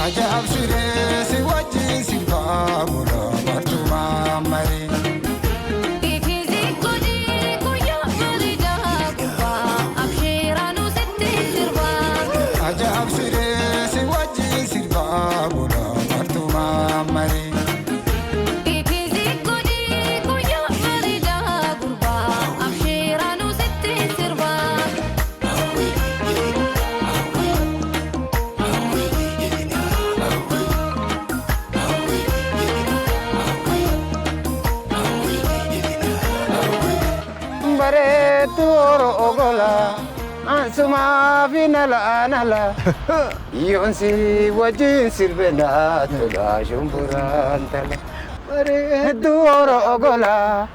ajaa'ib siree si wajjin si baabura martumaa malee. Ajaa'ib siree si wajjin si baabura martumaa malee. Bareedu ogola ansuma finala yonsi wajin sirbena tola shumburan tala. Bareedu ogola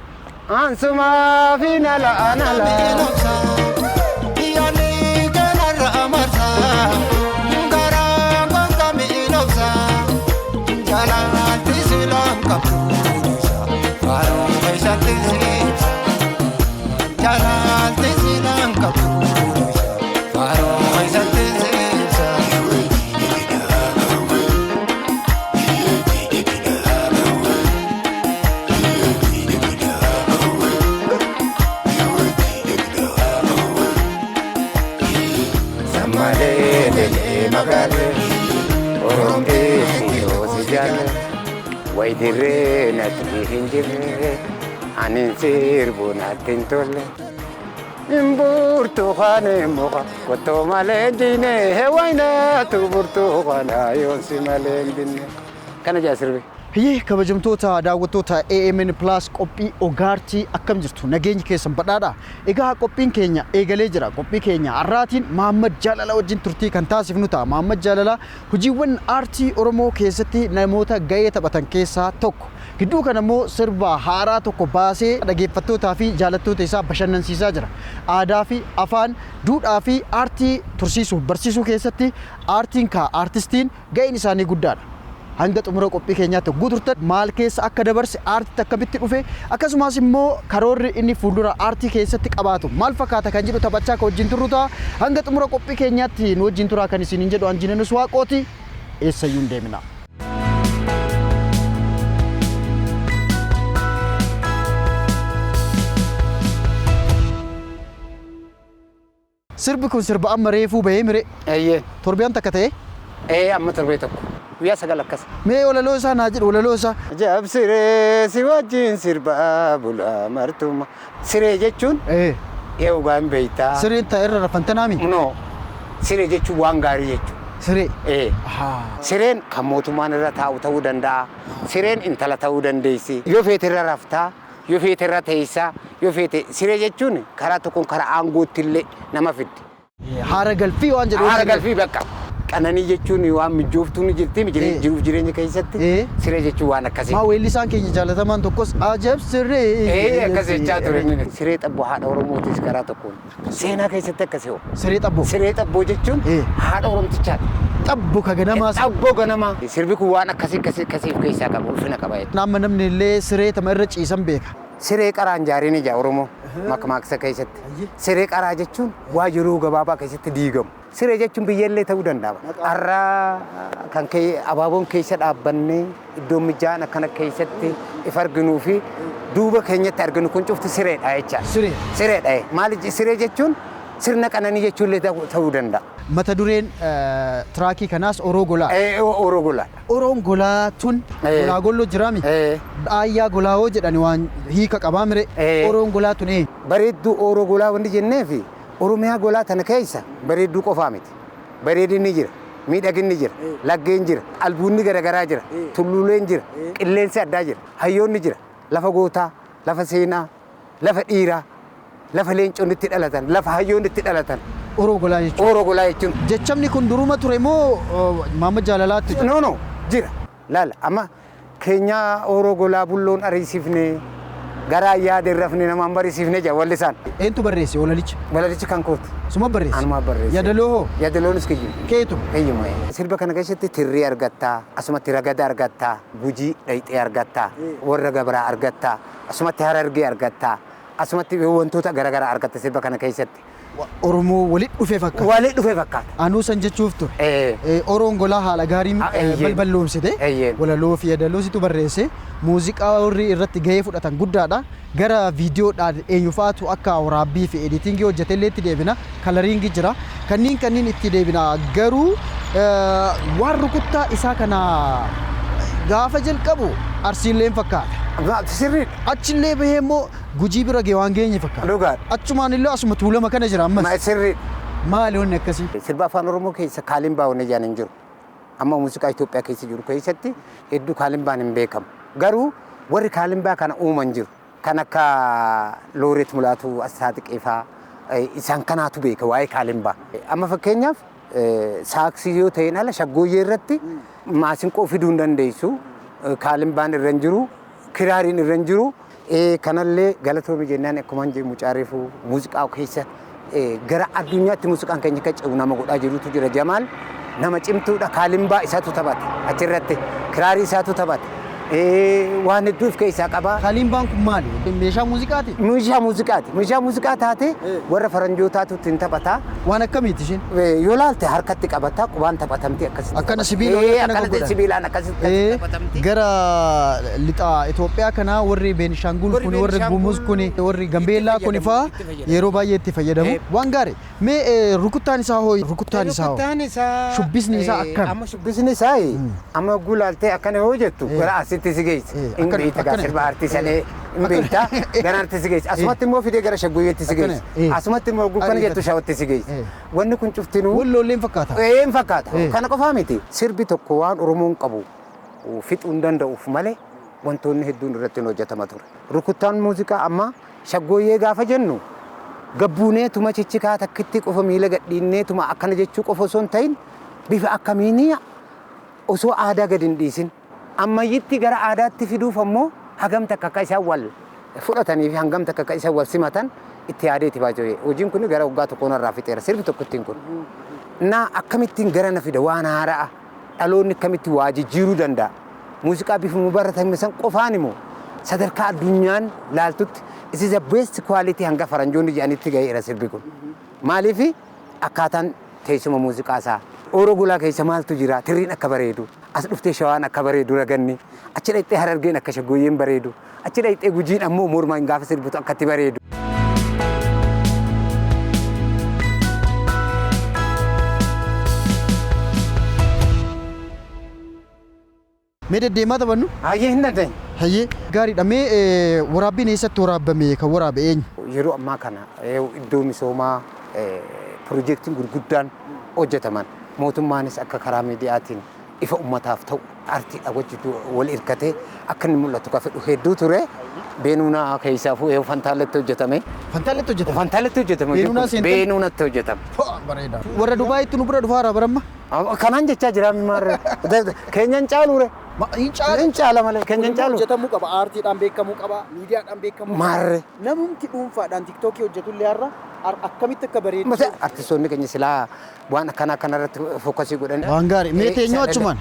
ansuma finala yani ganar amarsa gara gonga minoksa jalan tisilang kapurisa faro besatisi jalan tisilang kapurisa faro besatisi magale orombe yosijale waidire nati hinjire anin sirbuna tintole imburtu khane moga koto malendine hewaina tu burtu khana yosi malendine kana jasirbe Hiyee kabajamtoota daawwattoota AMN Plus qophii ogaartii akkam jirtu nageenyi keessan badhaadha. Egaa qophiin keenya eegalee jira. Qophii keenya har'aatiin Mahammad Jaalala wajjin turtii kan taasifnu ta'a. Mahammad Jaalala hojiiwwan aartii Oromoo keessatti namoota gahee taphatan keessaa tokko. Gidduu kana immoo sirba haaraa tokko baasee dhaggeeffattootaa fi jaalattoota isaa bashannansiisaa jira. Aadaa fi afaan, duudhaa fi aartii tursiisuu barsiisuu keessatti aartistiin gaheen isaanii guddaadha. Hanga xumura qophii keenyaatti guuturtan maal keessa akka dabarse aartiitti akkamitti dhufe akkasumas immoo karoorri inni fuuldura aartii keessatti qabaatu maal fakkaata kan jedhu taphachaa kan wajjin turru ta'a. Hanga xumura qophii keenyaatti nu wajjin turaa kan isiniin jedhu Anjiinanus Waaqooti eessayyuu hin deemina. Sirbi kun sirba amma reefuu bahee mire. Eeyyee. Torbiyaan takka ta'e? Amma torbee tokko. Guyyaa sagal akkas. Mee walaloo isaa naa jedhu walaloo isaa. Ajaa'ib siree si wajjin sirba bula martuma. Siree jechuun eewu gaan beeytaa. Sireen ta'e irra rafantanaami? No. Siree jechuun waan gaarii jechuudha. Siree? Sireen kan mootummaan irra taa'u ta'uu danda'a. Sireen intala ta'uu dandeessi. Yoo feete irra raftaa, yoo feete irra teessaa, yoo feete siree jechuun karaa tokkoon karaa aangootti illee nama fiddi. Haara galfii waan jedhu. Haara galfii bakka. Qananii jechuun waan mijooftuun jirti jiruuf jireenya keessatti siree jechuun waan akkasii. Maa weellisaan keenya jaalatamaan tokkos ajaa'ib siree. Akkas jechaa ture. Siree xabboo haadha Oromootis karaa tokkoon seenaa keessatti akkasii hoo. Siree xabboo. Siree xabboo jechuun haadha Oromtichaadha. Xabboo ka ganamaa. Xabboo ganamaa. Sirbi kun waan akkasiif keessaa qaba ulfina qaba. Naamma namni illee siree tama irra ciisan beeka. Siree qaraan jaariin ija Oromoo makmaaksa keessatti. Siree qaraa jechuun waa yeroo gabaabaa keessatti diigamu. Siree jechuun biyyaallee ta'uu danda'a. Har'a kan abaaboon keessa dhaabbannee iddoo mijaan akkana keessatti if arginuu fi duuba keenyatti arginu kun cufti sireedha jecha. Sireedha. Maali siree jechuun sirna qananii jechuullee ta'uu danda'a. Mata dureen tiraakii kanaas Oroo Golaa. Oroo Golaa. Oroon Golaa tun golaa golloo jiraami. Dhaayyaa golaa hoo jedhani waan hiika qabaa mire. Oroon Golaa tun bareedduu Oroo Golaa wanti jenneefi Oromiyaa golaa tana keessa bareedduu qofaa miti. Bareedinni jira, miidhaginni jira, laggeen jira, albuunni garaagaraa jira, tulluuleen jira, qilleensi addaa jira, hayyoonni jira, lafa gootaa, lafa seenaa, lafa dhiiraa, lafa leencoonni itti dhalatan, lafa hayyoonni itti dhalatan. Oroo Golaa jechuun. Oroo Golaa jechuun. Jechamni kun duruma ture moo Mahammad Jaalalaatti? No, jira. Laala amma keenyaa Oroo Golaa bulloon ariisiifnee garaa yaada rafne namaan barisiifne jaa wallisaan. Eentu barreesse walalicha? Walalichi kan kooti. Suma barreesse? Anuma barreesse. Yaadaloo hoo? Yaadaloonis kiyyu. Keetu? Kiyyuma. Sirba kana keessatti tirrii argattaa, asumatti ragada argattaa, gujii dhayxee argattaa, warra gabraa argattaa, asumatti harargee argattaa, asumatti wantoota garaagaraa argatta sirba kana keessatti. Oromoo walitti dhufee fakkaata. Walitti dhufee fakkaata. Anuu san jechuuf ture. Oroon golaa haala gaariin balballoomsite. Walaloo fi yadaloositu barreesse. Muuziqaa warri irratti gahee fudhatan guddaadha. Gara viidiyoodhaan eenyufaatu akka waraabbii fi editingii hojjetellee itti deebina. Kalariingii jira. Kanniin itti deebina. Garuu waan rukuttaa isaa kana gaafa jalqabu arsiilleen fakkaata. Sirriidha. Achillee bahee immoo Gujii bira gahee waan geenye fakkaata. Dhugaadha. Achumaan illee asuma tuulama kana jira ammas. Sirriidha. Maali wanni akkasii? Sirba afaan Oromoo keessa kaalimbaa wanni jaan hin jiru. Amma muuziqaa Itoophiyaa keessa jiru keessatti hedduu kaalimbaan hin beekamu. Garuu warri kaalimbaa kana uuman jiru. Kan akka Looreet Mulaatuu Assaaxiqeefaa isaan kanaatu beeka waa'ee kaalimbaa. Amma fakkeenyaaf saaksii yoo ta'een ala shaggooyyee irratti maasinqoo fiduu hin dandeessu. Kaalimbaan irra hin jiru. Kiraariin irra hin jiru. Kanallee galatoomii jennaan akkuma hin jedhu mucaareefu muuziqaa keessa gara addunyaatti muuziqaan keenya akka ce'u nama godhaa jirutu jira. Jamaal nama cimtuudha. Kaalimbaa isaatu taphate achirratti kiraarii isaatu taphate. Waan hedduu of keessaa qaba. Kaalimbaan kun maali? Meeshaa muuziqaati? Meeshaa muuziqaati. Meeshaa muuziqaa taate warra faranjootaatu ittiin taphata. Waan akkamiiti isheen? Yoo laalte harkatti qabata qubaan taphatamti akkasitti. Akkana sibiila akkana sibiilaan akkasitti taphatamti. Gara lixa Itoophiyaa kana warri Beenishaangul kun warri Gumuz kun warri Gambeellaa kun faa yeroo baay'ee itti fayyadamu. Waan gaarii. Mee rukuttaan isaa hoo rukuttaan isaa hoo? Rukuttaan isaa shubbisni isaa akkam? Amma shubbisni isaa amma gulaaltee akkana yoo jettu gara asitti si geessi. Ingiliita gaa sirba artiisalee imbeektaa gara artii si geessi. Asumatti immoo fidee gara shaggooyyeetti si geessi. Asumatti immoo gubbana jettu shaawatti si geessi. Wanni kun cuftinuu. Walloolleen fakkaata. Een fakkaata. Kana qofaa miti. Sirbi tokko waan Oromoon qabu fixuu hin danda'uuf malee wantoonni hedduun irratti hojjetama ture. Rukuttaan muuziqaa amma shaggooyyee gaafa jennu gabbuuneetuma cichikaa takkitti qofa miila gadhiinneetuma akkana jechuu qofa osoo hin ta'in bifa akkamiinii osoo aadaa gadi hin dhiisin. Ammayyitti gara aadaatti fiduuf ammoo hagam takka akka isaan wal fudhatanii fi hangam takka akka isaan wal simatan itti yaadeeti baay'ee. Hojiin kun gara waggaa tokkoon irraa fixeera. Sirbi tokko ittiin kun. Akkamittiin gara na fida waan haaraa dhaloonni akkamitti waa jijjiiruu danda'a. Muuziqaa bifuma baratame san qofaan immoo sadarkaa addunyaan laaltutti is the best quality hanga faranjoonni jedhanitti gaheera sirbi kun. Maaliif akkaataan teessuma muuziqaa isaa Oro Gulaa keessa maaltu jira? Tirriin akka bareedu. As dhuftee Shawaan akka bareedu raganni. Achi dhaqxee Harargeen akka shaggooyyeen bareedu. Achi dhaqxee Gujiin ammoo mormaan gaafa sirbitu akkatti bareedu. Mee deddeemaa taphannu? Hayyee hin dandeenye. Hayyee gaariidha. Mee waraabbiin eessatti waraabame kan waraabe eenyu? Yeroo ammaa kana iddoo misoomaa piroojeektiin gurguddaan hojjetaman. Mootummaanis akka karaa miidiyaatiin ifa ummataaf ta'u artiidha wajjitu wal hirkatee akka inni mul'atu ka fedhu hedduu ture. Beenuunaa keessaafuu Fantaalletti hojjetame. Fantaalletti hojjetame? Fantaalletti hojjetame. Beenuunatti hojjetame. Bareeda. Warra Dubaayitti nu bira dhufaara baramma? Kanaan jechaa jira maarre. Keenyan caaluure. Hin caala malee keenyan caalu. Hojjetamuu qaba. Aartiidhaan beekamuu qaba. Miidiyaadhaan beekamuu qaba. Maarre. Namumti dhuunfaadhaan tiktookii hojjetullee har'a akkamitti akka bareedu. Artistoonni keenya silaa waan akkana kanarratti fokkasii godhan. Waan gaarii. Mee teenyoo achumaan?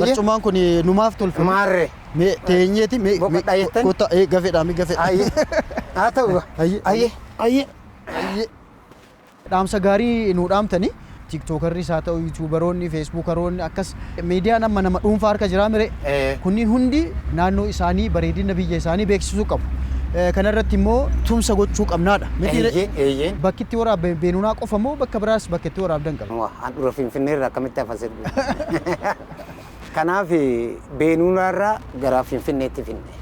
Achumaan kun numaaf tolfame. Maarre. Mee teenyeeti mee kota gafeedhaa mi gafeedha. Haa ta'u. Ayyee. Dhaamsa gaarii nu dhaamtanii tiktookarri isaa ta'u yuutuubaroonni feesbuukaroonni akkas miidiyaan amma nama dhuunfaa harka jiraa mire kunniin hundi naannoo isaanii bareedina biyya isaanii beeksisuu qabu. Kanarratti immoo tumsa gochuu qabnaadha. Bakki itti waraabame Beenuunaa qofa moo bakka biraas bakka itti waraabdan qaba? Handhuura Finfinnee irraa akkamitti hafa sirbi? Kanaaf Beenuunaa irraa gara Finfinneetti finne.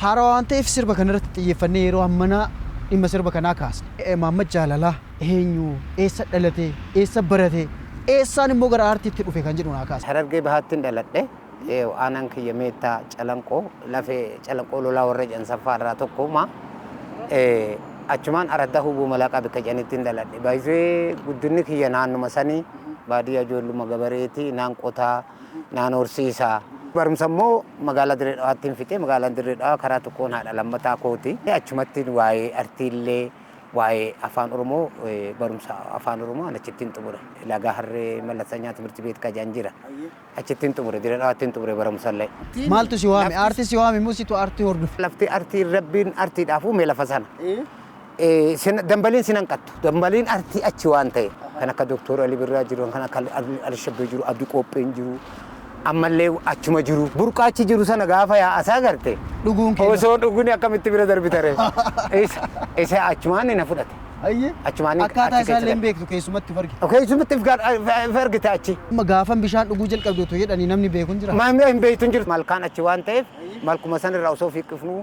Haaraa waan ta'eef sirba kanarratti xiyyeeffannee yeroo ammanaa dhimma sirba kanaa kaasne. Maamad Jaalalaa eenyu eessa dhalate eessa barate eessaan immoo gara aartiitti dhufe kan jedhu naa kaasa. Harargee Bahaattiin dhaladhe aanaan kiyya meettaa calanqoo lafee calanqoo lolaa warra Jansaffaa irraa tokkuma. Achumaan araddaa hubuu malaqaa bakka jedhanittiin dhaladhe. Baay'ee guddinni kiyya naannuma sanii baadiyyaa ijoolluma gabareetii naan qotaa naan horsiisaa. Barumsa immoo magaalaa Dirree Dhawaattiin fixee magaalaan Dirree Dhawaa karaa tokkoon haadha lammataa kooti. Achumatti waa'ee artiillee waa'ee afaan Oromoo barumsa afaan Oromoo achittiin xumure. Lagaa Harree Mallatsanyaa Timirti Beet Kajaan jira. Achittiin xumure Dirree Dhawaattiin xumure barumsallee. Maaltu si waame? Aartii si waame moo situ aartii hordofe? Lafti artii rabbiin artiidhaafuu mee lafa sana. dambaliin sinan qattu dambaliin artii achi waan ta'e kan akka Dr. Ali Birraa jiru kan akka Alshabbee jiru Abdii Qopheen jiru ammallee achuma jiru burqaachi jiru sana gaafa yaa'asaa garte dhuguun keenya osoo dhuguun akkamitti bira darbitare isa achumaan na fudhate ayyee achumaan akkaataa isaallee hin beektu keessumatti fargi keessumatti fargite achi gaafan bishaan dhuguu jalqabdu otoo jedhanii namni beeku hin jira maamii hin beektu hin jiru malkaan achi waan ta'eef malkuma sanirraa osoo fiiqifnu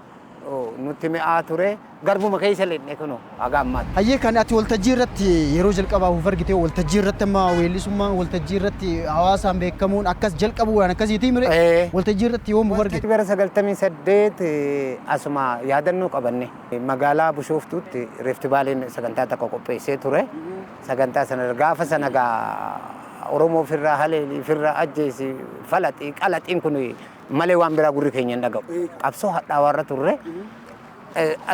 nutti mi'aa ture garbuma keessa leenne kuno haga ammaatti. Hayyee kan ati waltajjii irratti yeroo jalqabaa argite waltajjii irratti amma weellisummaa waltajjii irratti hawaasaan beekamuun akkas jalqabuudhaan akkasiitii mire waltajjii irratti yoom argite? Bara 98 asuma yaadannoo qabanne magaalaa Bishooftuutti Rift Vaalleen sagantaa takka qopheessee ture. Sagantaa sana gaafa sana Oromoo firraa haleelii firraa ajjeesi falaxii qalaxiin kun malee waan biraa gurri keenya hin dhaga'u. Qabsoo hadhaawaa irra turre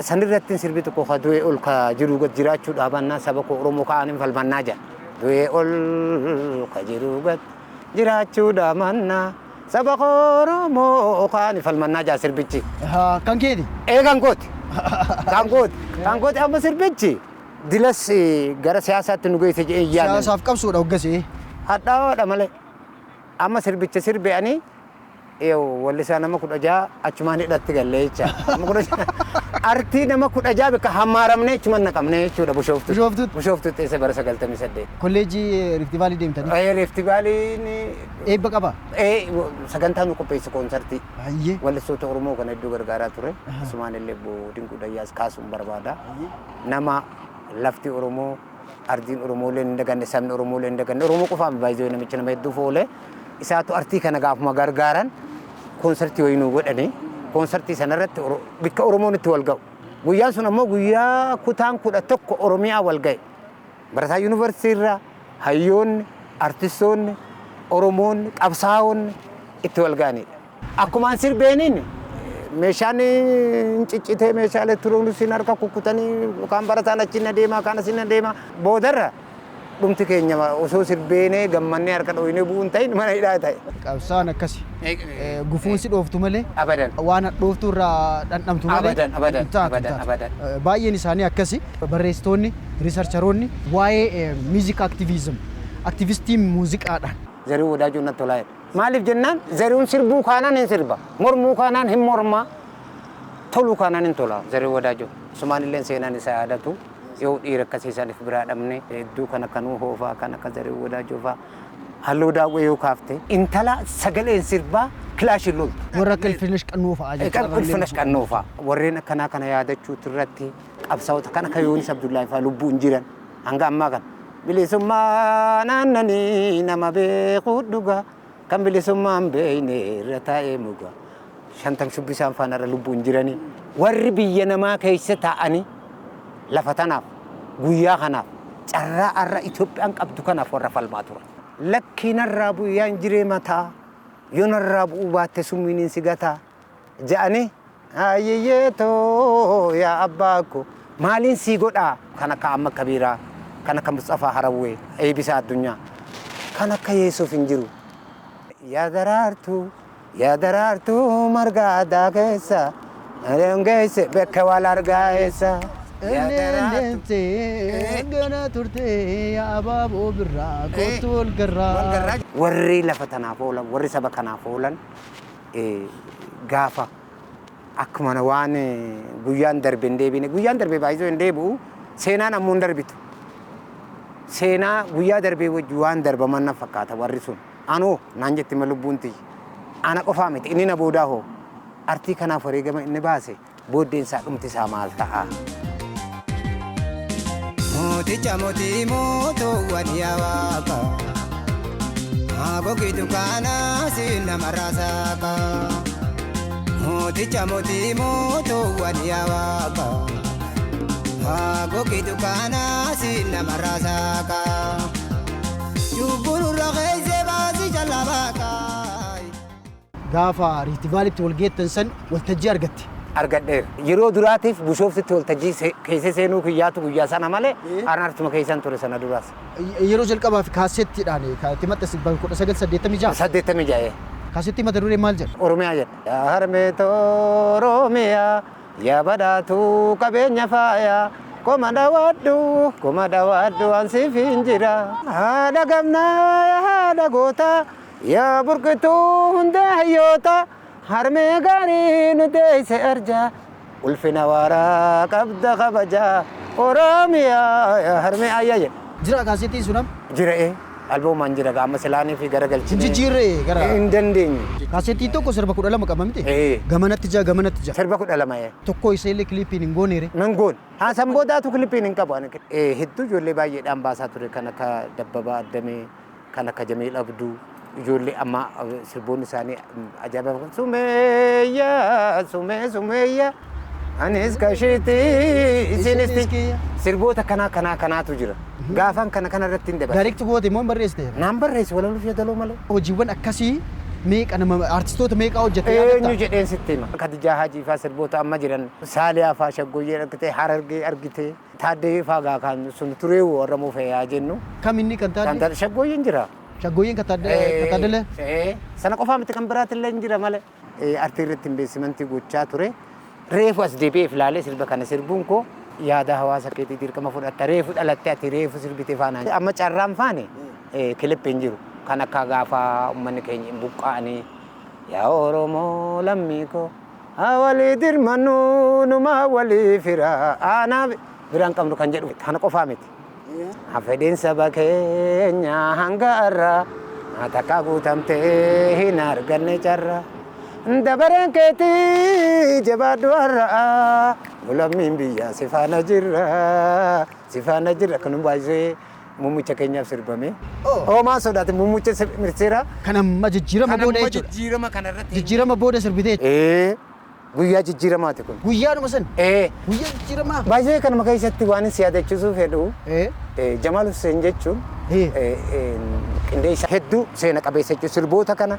sanirratti sirbi tokko ka du'ee ol ka jiru gad jiraachuu dhaabannaa saba koo Oromoo ka'anii falmannaa jedha. Du'ee ol ka jiru gad jiraachuu dhaabannaa saba koo Oromoo ka'anii falmannaa jedha sirbichi. Kan keeti? Kan kooti. Kan kooti. Kan kooti amma sirbichi. Dilas gara siyaasaatti nu geesse jedhee yaadna. Siyaasaaf qabsuudha hoggasee. Hadhaawaadha malee. Amma sirbicha sirbe'anii wallisaa nama 16 achumaan hidhatti galle jecha. Artii nama 16 bakka hammaaramnee achumaan naqamne jechuudha Bishooftuutti. Bishooftuutti isa bara 98. Kolleejjii Rift Vaalii deemtanii? Rift Vaaliin eebba qaba? Sagantaa nu qopheesse koonsartii. Hayyee. Wallistoota Oromoo kana iddoo gargaaraa ture. Asumaan illee Dinquu Dayyaas kaasuun barbaada. Nama lafti Oromoo ardiin Oromoo leen hin daganne sabni Oromoo leen hin daganne Oromoo qofaan baay'ee namicha nama hedduu foole isaatu artii kana gaafuma gargaaran koonsartii wayinuu godhanii koonsartii sanarratti bakka Oromoon itti wal ga'u. Guyyaan sun ammoo guyyaa kutaan 11 Oromiyaa wal ga'e. Barataa yuunivarsiitii irraa hayyoonni artistoonni Oromoonni qabsaa'onni itti wal ga'anidha. Akkumaan sirbeeniin meeshaan ciccitee meeshaa elektirooniksiin harka kukkutanii yookaan barataan achi na deema kaan asin na deema boodarra dhumti keenya osoo sirbeenee gammannee harka dhooyinee bu'uun ta'in mana hidhaa ta'e. Qabsaan akkasi. Gufuun si dhooftu malee abadan waan dhooftu irraa dhandhamtu malee abadan. Baay'een isaanii akkasi barreessitoonni riisarcharoonni waa'ee miuzik aktiviizim aktivistii muuziqaadhaan. Zarii Wadaajoon natti tolaa. Maaliif jennaan zariin sirbuu kaanaan hin sirba mormuu kaanaan hin morma toluu kaanaan hin tola Zarii Wadaajoo sumaan illee seenaan isaa yaadatu yoo dhiira akkasii isaaniif biraa dhabne hedduu kan akka nuu hoofaa kan akka Zarii Wadaajoo fa'aa halluu daawwee yoo kaafte intala sagaleen sirbaa kilaashin loltu. Warra akka Ilfinesh Qannoo fa'aa jechuudha. Ilfinesh Qannoo fa'aa warreen akkanaa kana yaadachuutu irratti qabsaa'ota kan akka Yoonis Abdullaahi fa'aa lubbuun jiran hanga ammaa kana bilisummaa naannanii nama beekuu dhugaa. Kan bilisummaan beeyne irra taa'ee muga shantam shubbisaan faanarra lubbuun jiranii warri biyya namaa keessa taa'anii lafa tanaaf guyyaa kanaaf carraa arra Itoophiyaan qabdu kanaaf warra falmaa turan. Lakkiinarraa bu'iyaan jiree mataa yoonarraa bu'uu baatte summiiniin si gataa ja'anii hayyeetoo yaa abbaa ko maaliin sii godhaa kan akka amma kabiiraa kan akka Mustafaa Harawwee eebbisaa addunyaa kan akka Yesuuf hin jiru. Ya darartu marga aadaa keessa geesse bakka wal argaa eessa. Gana turte yaa abaaboo birraa kootu wal garraa. Warri lafa tanaaf oolan warri saba kanaaf oolan gaafa akkuma waan guyyaan darbe hin deebine guyyaan darbe baay'isoo hin deebi'u seenaan ammoo hin darbitu. Seenaa guyyaa darbee wajji waan darbaman na fakkaata warri sun. Anoo naan jetti malubbuunti ana qofaa miti inni na boodaa hoo artii kanaaf wareegama inni baase booddeen isaa dhumti isaa maal ta'a. Mooticha mootii mootuuwwan yaa waaqa haguugitu kaanaa si nama raasaqa. Mooticha mootii mootuuwwan yaa waaqa haguugitu kaanaa si nama raasaqa. Gaafa Rift Vaaliitti wal geettan san waltajjii argatte. Argadheera. Yeroo duraatiif Bishooftutti waltajjii keessa seenuu kiyyaatu guyyaa sana malee arnaartuma keessan ture sana duraas. Yeroo jalqabaaf kaasettiidhaan itti maxxansi 1986. 86. Kaasettii mata duree maal jedha? Oromiyaa jedha. Yaa harmeetoo Oromiyaa yaa badhaatu qabeenya faayaa koma dhawadhu ansi finjira haadha gamnaa haadha goota yaa burqituu hunda hayyoota harmee gaarii nu deeyse arja ulfina waaraa qabda kabaja oromiyaa harmee ayya jedha. Jira kaasetii sunam? Jira alboomaan jira amma silaanii fi garagalchine. Jijjiirree gara. Hin dandeenye. Kaasetii tokko sirba 12 qaba miti? Gamanatti jira. Sirba 12 Tokko iseellee kiliippiin hin gooneere? Nan goon. Haasan boodaatu kiliippiin hin qabu. Hedduu ijoollee baay'eedhaan baasaa ture kan akka Dabbabaa Addamee kan akka Jamiil Abduu ijoollee amma sirboonni isaanii ajaa'iba. Sumeeyyaa anis kasheetti isinisti sirboota kanaatu jira. Gaafan kana irratti hin dabarre. Daariikti goote moo barreessite? Naan barreessi walaluuf yaadaloo malee. Hojiiwwan akkasii meeqa nama artistoota meeqa hojjete yaadata? Eenyu jedheen sitti hima. Khadijaa Haajii faa sirboota amma jiran Saaliyaa faa Shaggooyyee argite Harargee argite Taaddee faa gaa kan sun turee warra moofeyaa jennu. Kam inni kan taate? Kan Shaggooyyeen jira. Shaggooyyeen kan Taaddee? Sana qofaa miti kan biraatillee hin jira malee. Artii irratti investimentii gochaa ture. Reefu as deebi'ee filaalee sirba kana sirbuun koo yaada hawaasa keetii dirqama fudhatta reefu dhalattee ati reefu sirbite faanaan amma carraan faane kilippiin jiru kan akka gaafa uummanni keenya hin buqqa'anii yaa Oromoo lammii koo walii dirmannu numa walii fira aanaa biraan qabnu kan jedhu kana qofaa miti. Fedhiin saba keenya hanga irraa takka guutamtee hin arganne carraa. Dabareen keetii jabaadhu har'aa lammiin biyyaa sifaana jirra kan baay'ee muummicha keenyaaf sirbame. Hoomaa sodaate muummicha ministeera. Kan amma jijjiirama booda jechuudha. Jijjiirama kanarratti. Jijjiirama booda sirbitee. Guyyaa jijjiiramaati kun. Guyyaadhuma san. Guyyaa jijjiiramaa. Baay'ee kanuma keessatti waan si yaadachiisuuf fedhu. Jamaal Hussein jechuun qindeessa hedduu seena qabeessa jechuun sirboota kana.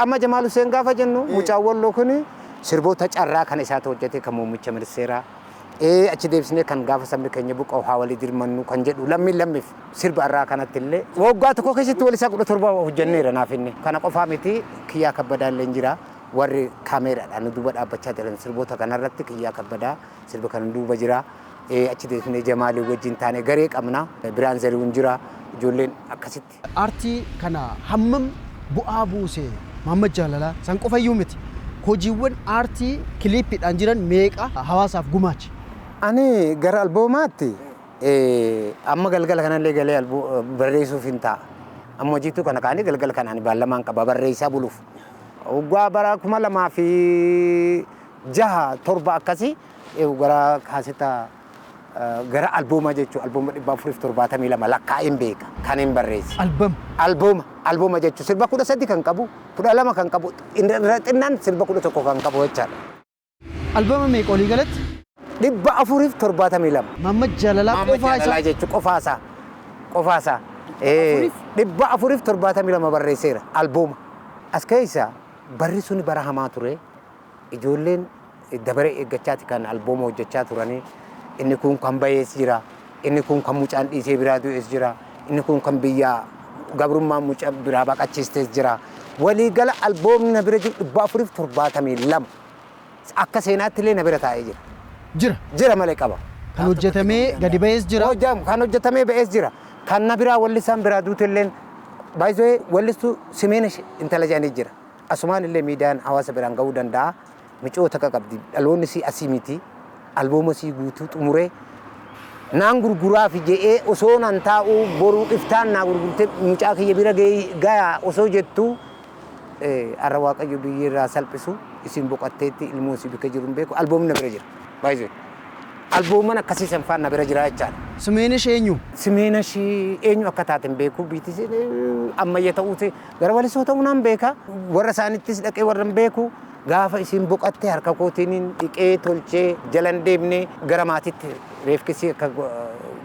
Amma Jamaal Hussein gaafa jennu mucaan Walloo kun sirboota carraa kan isaatu hojjete kan muummicha ministeeraa. Achi deebisnee kan gaafa sabni keenya buqqa'u haa walii dirmannu kan jedhu lammiif sirba irraa kanatti illee waggaa tokko keessatti wal isaa 17 hojjenneera naaf inni. Kana qofaa miti Kiyyaa Kabbadaa illee jira. Warri kaameeraadhaan duuba dhaabbachaa jiran sirboota kanarratti Kiyyaa Kabbadaa sirba kana duuba jira. Achi deebisnee Jamaalii wajjin taane garee qabna. Biraan Zarihuun jira. Ijoolleen akkasitti. Aartii kana hammam bu'aa buusee Mahammad Jaalalaa san qofayyuu miti. Hojiiwwan aartii kiliippiidhaan jiran meeqa hawaasaaf gumaache? Ani gara alboomaatti amma galgala kanallee galee barreessuuf hin ta'a. Amma hojiitu kana kaanii galgala kanaan baallamaan qaba barreessaa buluuf. Waggaa bara 2006-7 akkasii gara kaasetta gara albooma jechuun albooma 472 lakkaa'een beeka kan hin barreessi. Albooma jechuun sirba 13 kan qabu 12 kan qabu xinnaan sirba 11 kan qabu jechaadha. Albooma meeqa olii galatti? 472. Mahammad Jaalalaa qofaa isaa jechuun qofaasaa 472 barreesseera albooma. As keessa barri sun bara hamaa ture ijoolleen dabaree eeggachaati kan albooma hojjechaa turanii inni kun kan bayees jira inni kun kan mucaan dhiisee biraa du'ees jira inni kun kan biyyaa gabrummaa mucaa biraa baqachiistees jira waliigala alboomni na bira jiru 472 akka seenaatti illee na bira taa'ee jira malee qaba. Kan hojjetamee gadi bayees jira. Kan hojjetamee bayees jira kan na biraa wallisaan biraa duute illee baay'ee wallistu Simeenesh intala jedhanii jira. Asumaan illee miidiyaan hawaasa biraan ga'uu danda'a. Micoota qabdi dhaloonni si asii miti albooma si guutuu xumuree naan gurguraa fi je'ee osoo nan taa'u boruu iftaan naa gurgurtee mucaa kiyya bira gayaa osoo jettu arra waaqayyo biyyirraa salphisu isin boqotteetti ilmoo si bika jiru hin beeku alboomni na bira jira baay'ee albooman akkasii sanfaan na bira jira jechaadha. Simeenesh eenyu? Simeenesh eenyu akka taate hin beeku biitis ammayya ta'uuti gara walisoo ta'uu naan beeka warra isaanittis dhaqee warra hin beeku. Gaafa isin boqottee harka kootiin dhiqee tolchee jalan deemnee gara maatiitti reefkisii akka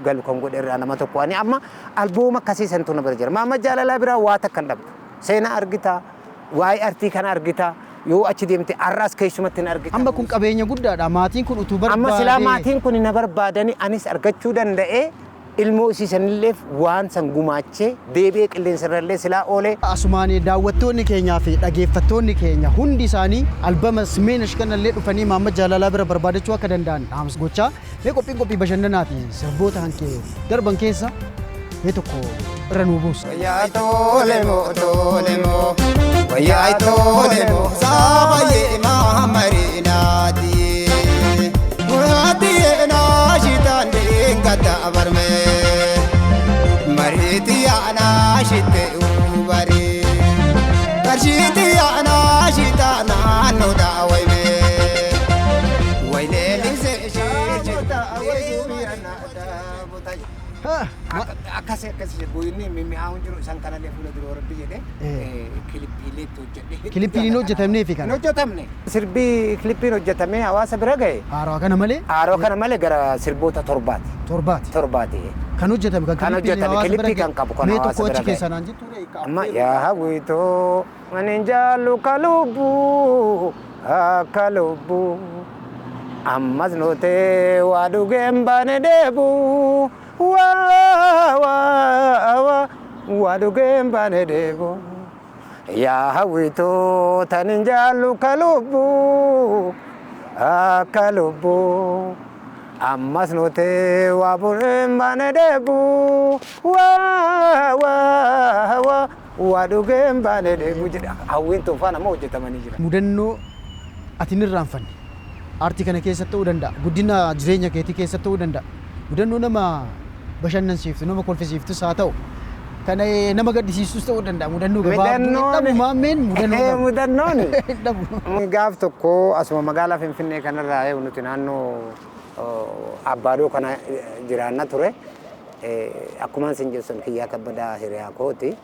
galu kan godhe irraa nama tokko ani amma albooma akkasii santu na bira jira. Mahammad Jaalalaa biraa waa takka hin dhabdu. Seenaa argita, waa'ee artii kana argita, yoo achi deemte arraas keessumatti hin argita. Amma kun qabeenya guddaadha. Maatiin kun utuu barbaade. Amma silaa maatiin kun na barbaadanii anis argachuu danda'ee ilmoo isiisanilleef waan san gumaachee deebi'ee qilleensarrallee silaa oolee. Asumaan daawwattoonni keenyaa fi dhaggeeffattoonni keenya hundi isaanii albama Simeenash kanallee dhufanii Maammed Jaalalaa bira barbaadachuu akka danda'an dhaamsa gochaa. Mee qophii bashannanaati sirboota hankee darban keessa mee tokko irra nuu buusa. Wayyaa tole moo wayyaa tole moo saabayee maamariinaati. Waatiyee naashitaan deengata barmee mariitiyaa naashitee ubaree qarshiitiyaa naashitaa naannoo daawwamee wayilee lisee sheejjeta akkasii boyinni mi'aawun jiru isaan kanallee fuula dura warabbi jedhee kilippiilee hojjedhe. Kilippiin hojjetamnee fi kana. Hojjetamne. Sirbii kilippiin hojjetamee hawaasa bira ga'e. Haaroo kana malee? Haaroo kana malee gara sirboota torbaati. Torbaati. Kan hojjetame kan hojjetame kilippii kan qabu kan hawaasa bira ga'e. Mee tokko achi keessaa naan jettu. Amma yaa hawwitoo ani jaallu kalubbu akka lubbu ammas nootee waa dhugeen baane deebu. Waadugeen baane deebo yaa hawwitoo tanin jaallu kalubbu akka lubbu ammas nootee waa dhugeen baane deebu waadugeen baane deebu jedha hawwiin tuufaa nama hojjetamanii jira. Mudannoo ati hin irraanfanne aartii kana keessatti ta'uu danda'a guddina jireenya keetii keessatti ta'uu danda'a mudannoo nama bashannansiiftu nama kolfisiiftus haa ta'u kana nama gaddisiisus ta'uu danda'a mudannoo gabaabduu maammeen mudannoon gaaf tokko asuma magaalaa Finfinnee kanarraa nuti naannoo Abbaadoo kana jiraanna ture akkuma isin jettan Kiyyaa Kabbadaa hiriyaa kooti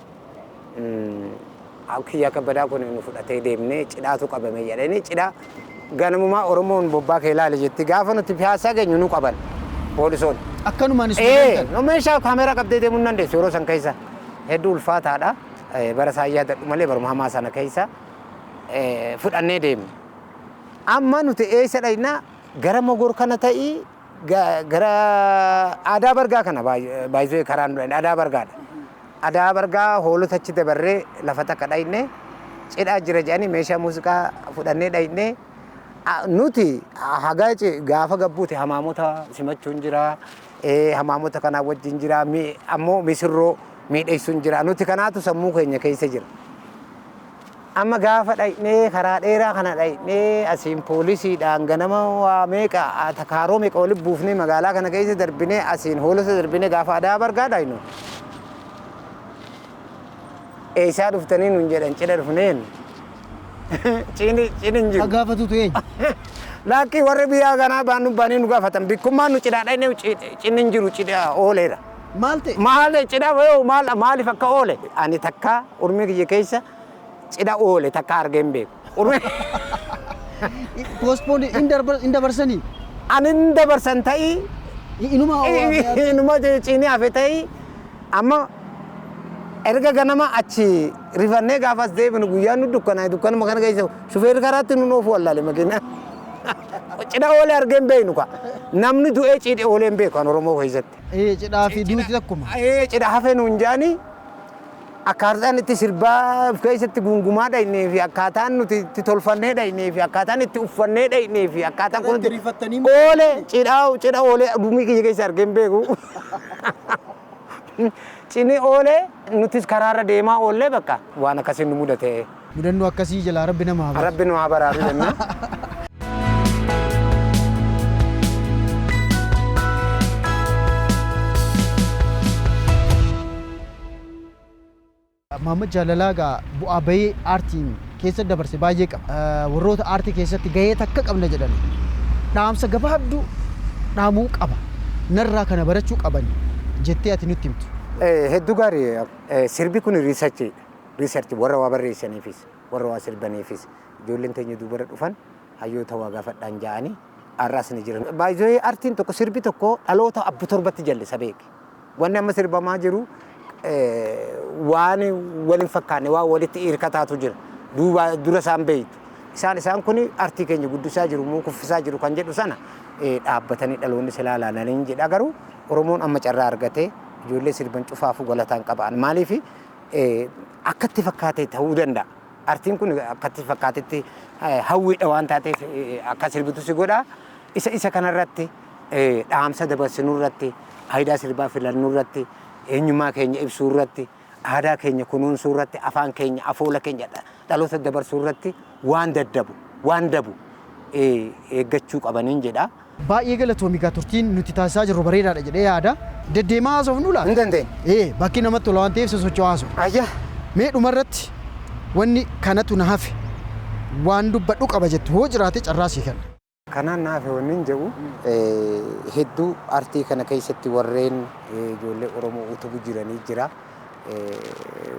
Kiyyaa Kabbadaa kun nu fudhatee deemnee cidhaatu qabame jedhanii cidhaa ganamumaa Oromoon bobbaa kee ilaali jetti gaafa nuti piyaasaa geenyu nu qaban poolisoonni. Akkanumaan no meeshaa kaameraa qabdee deemuu hin dandeessu yeroo san keessa hedduu ulfaataadha bara saayyaa dadhu malee baruma hamaa sana keessa fudhannee deemne. Amma nuti eessa dhaqnaa gara Mogor kana ta'ii gara aadaa bargaa kana baay'ee karaa nu dhaqne aadaa bargaadha. Aadaa bargaa hoolota achi dabarree lafa takka dhaqne cidhaa jira jedhanii meeshaa muuziqaa fudhannee dhaqne. Nuti hagaa gaafa gabbuute hamaamota simachuun jira hamaamota kanaa wajjin jira ammoo misirroo miidhagsuun jira nuti kanaatu sammuu keenya keessa jira. Amma gaafa dhaqnee karaa dheeraa kana dhaqnee asiin poolisiidhaan ganama waa meeqa takaaroo meeqa waliin buufnee magaalaa kana keessa darbinee asiin hoolota darbinee gaafa aadaa bargaa dhaqnu. Eessaa dhuftanii nuun jedhan cidha dhufneen. Cinin jiru. Gaafatu tu eenyu? Lakkii warri biyyaa kanaa baanu baanii nu gaafatan bikkummaan nu cidhaa dhaqnee cinin jiru cidha ooleera. Maal ta'e? Maal cidha maaliif akka oole? Ani takka urmii kiyya keessa cidha oole takka argee hin beeku. Postpoon hin dabarsanii? Ani hin dabarsan ta'ii. Inuma cinii hafe ta'ii amma erga ganama achi rifannee gaafas deebinu guyyaan nu dukkanuma kana keessa shufeerri karaatti nu noofu wallaale makiina. Cidha oolee argee hin beeknu ka. Namni du'ee cidha oolee hin beeku kan Oromoo keessatti. Cidhaa fi duuti takkuma. Cidha hafee nuun jaanii akkaataan itti sirbaa keessatti gungumaa dhaqnee fi akkaataan nuti itti tolfannee dhaqnee fi akkaataan itti uffannee dhaqnee fi akkaataan kun oolee cidha oolee dhumii kiyya keessa argee hin beeku. Cini oolee nutis karaarra deemaa oollee bakka waan akkasiin nu mudate. Mudannoo akkasii jalaa Rabbi nama haa baraaru. Rabbi nama haa baraaru jenna. Maammed Jaalalaa bu'aa bahee aartiin keessa dabarse baay'ee qaba. Warroota aartii keessatti gahee takka qabna jedhan dhaamsa gabaabduu dhaamuu qaba. Narraa kana barachuu qaban jettee ati nutti himtu. Hedduu gaarii sirbi kun riisarchii warra waa barreessaniifis warra waa sirbaniifis ijoolleen teenya duubara dhufan hayyoota waa gaafadhaan ja'anii arraas ni jiran. Baay'ee aartiin tokko sirbi tokko dhaloota abbu torbatti jallisa beeke. Wanni amma sirbamaa jiru waan waliin fakkaanne waan walitti hirkataatu jira. Dura isaan beeytu. isaan kun artii keenya guddisaa jiru moo kuffisaa jiru kan jedhu sana dhaabbatanii dhaloonni silaa ilaalanii jedha garuu Oromoon amma carraa argatee ijoollee sirban cufaafuu galataan qaban maaliif akkatti fakkaatee ta'uu danda'a. Artiin kun akkatti fakkaatetti hawwiidha waan taateef akka sirbitu si godha. Isa kanarratti dhaamsa dabarsinuu irratti faayidaa sirbaa filannuu irratti eenyummaa keenya ibsuu irratti aadaa keenya kunuunsuu irratti afaan keenya afoola keenya dhaloota dabarsuu irratti waan dabu eeggachuu qabaniin jedha. Baay'ee galatoomi gaa turtiin nuti taasisaa jirru bareedaadha jedhee yaada. Deddeemaa haasofnu laata? Hin dandeenye. Bakki namatti tola waan ta'eef sosocho'aa haasofnu. Ayya. Mee dhumarratti wanni kanatu na hafe waan dubbadhu qaba jettu hoo jiraate carraa sii kenna. Kanaan na hafe wanni hin jedhu hedduu artii kana keessatti warreen ijoollee Oromoo utubuu jiranii jira.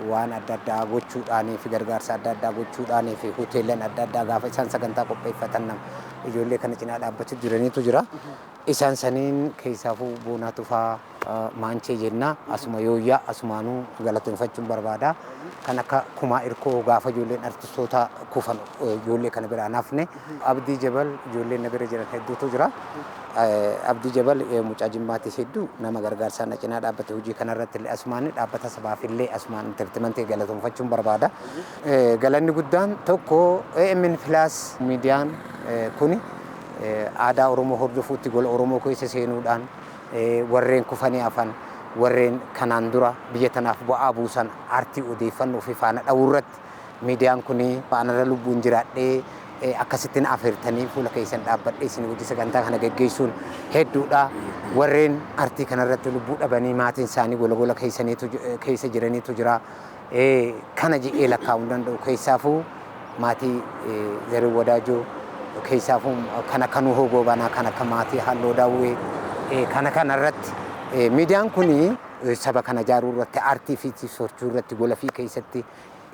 Waan adda addaa gochuudhaanii fi gargaarsa adda addaa gochuudhaanii fi hoteelan adda addaa gaafa isaan sagantaa qopheeffatan ijoollee kana cinaa dhaabbachuu jiraniitu jira. Isaan saniin keessaafuu Boonaa Tufaa Maanchee jenna asuma yooyyaa asumaanuu galateeffachuun barbaada. Kan akka Kumaa Irkoo gaafa ijoolleen artistoota kufan ijoollee kana biraan hafne Abdii Jabal ijoolleen na bira jiran hedduutu jira. Abdii Jabal mucaa Jimmaatis hedduu nama gargaarsaan na cinaa dhaabbate hojii kanarratti illee asumaan dhaabbata sabaaf illee asumaan intartimantii galateeffachuun barbaada. Galanni guddaan tokko AMN Plus miidiyaan kuni aadaa Oromoo hordofuutti gola Oromoo keessa seenuudhaan warreen kufanii hafan warreen kanaan dura biyya tanaaf bu'aa buusan artii odeeffannoo fi faana dha'uu irratti miidiyaan kuni faanarra lubbuun jiraadhee akkasittiin afeertanii fuula keessan dhaabbadhee isin hojii sagantaa kana geggeessuun hedduudha. Warreen artii kanarratti lubbuu dhabanii maatiin isaanii gola keessa jiraniitu jira. Kana jedhee lakkaa'uu danda'u keessaafuu maatii Zaree Wadaajoo keessaafuu kana kanuu hogoo banaa kana akka maatii Halloo Daawwee kana kanarratti miidiyaan kuni saba kana ijaaruu irratti artii fi sochii irratti gola fi keessatti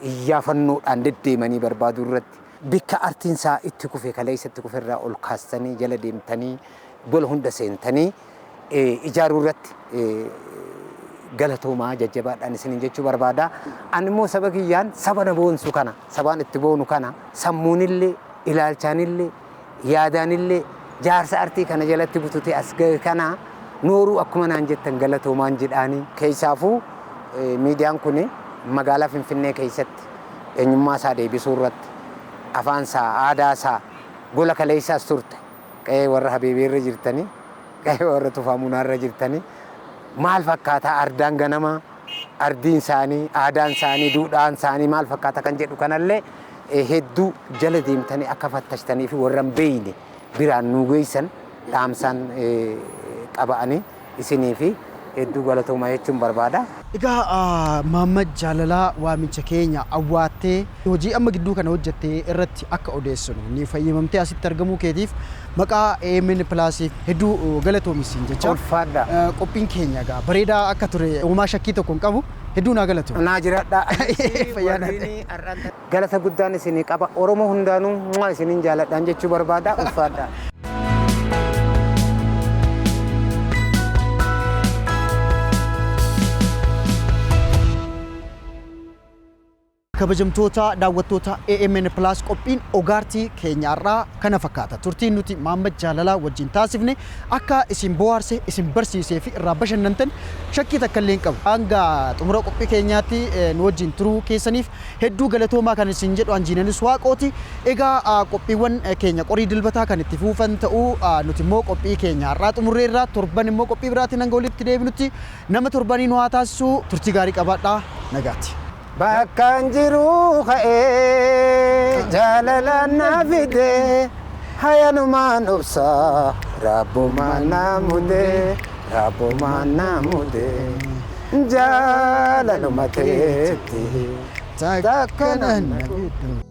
iyyafannoodhaan deddeemanii barbaaduu irratti bikka artiin isaa itti kufe kaleessatti kufe irraa ol kaastanii jala deemtanii gola hunda seentanii ijaaruu irratti galatoomaa jajjabaadhaan isiniin jechuu barbaada. Ani immoo saba kiyyaan saba na boonsu kana sabaan itti boonu kana sammuunillee ilaalchaanillee yaadaanillee jaarsa artii kana jalatti bututee as gahe kana nooruu akkuma naan jettan galatoomaan jedhaanii keessaafuu miidiyaan kun magaalaa Finfinnee keessatti eenyummaa isaa deebisuu irratti afaan isaa aadaa isaa gola kaleessaas turte qe'ee warra Habiibii irra jirtanii qe'ee warra Tufaa Munaa irra jirtanii maal fakkaata ardaan ganama ardiin isaanii aadaan isaanii duudhaan isaanii maal fakkaata kan jedhu kanallee hedduu jala deemtanii akka fattashtanii fi warra hin beeyne biraan nu geessan dhaamsaan qaba'anii isinii fi hedduu galatoomaa jechuun barbaada. Egaa Mahammad Jaalalaa waamicha keenya awwaattee hojii amma gidduu kana hojjettee irratti akka odeessinu ni fayyamamtee asitti argamuu keetiif maqaa AMN Plus hedduu galatoomisin jecha. Ulfaadha. Qophiin keenya egaa bareedaa akka ture uumaa shakkii tokko hin qabu. Hedduu naa galatoom. Naa jiraadha. Galata guddaan isinii qaba. Oromoo hundaanuu isiniin jaaladhaan jechuu barbaada. Ulfaadha. kabajamtoota daawwattoota AMN Plus qophiin ogaartii keenyaarraa kana fakkaata. Turtiin nuti Mahammad Jaalalaa wajjin taasifne akka isin bohaarse isin barsiisee fi irraa bashannantan shakkii takka illee hin qabu. Hanga xumura qophii keenyaatti nu wajjin turuu keessaniif hedduu galatoomaa kan isin jedhu Anjiinanis Waaqooti. Egaa qophiiwwan keenya qorii dilbataa kan itti fuufan ta'uu nuti immoo qophii keenyaarraa xumurreerraa torban immoo qophii biraatiin hanga walitti deebinutti nama torbanii nu haa taasisu. Turtii gaarii qabaadhaa. Nagaatti. Bakkaan jiru ka'ee jaalalaan na fide hayanumaan obsaa rabbumaan na mude jaalaluma teetti takka na fide.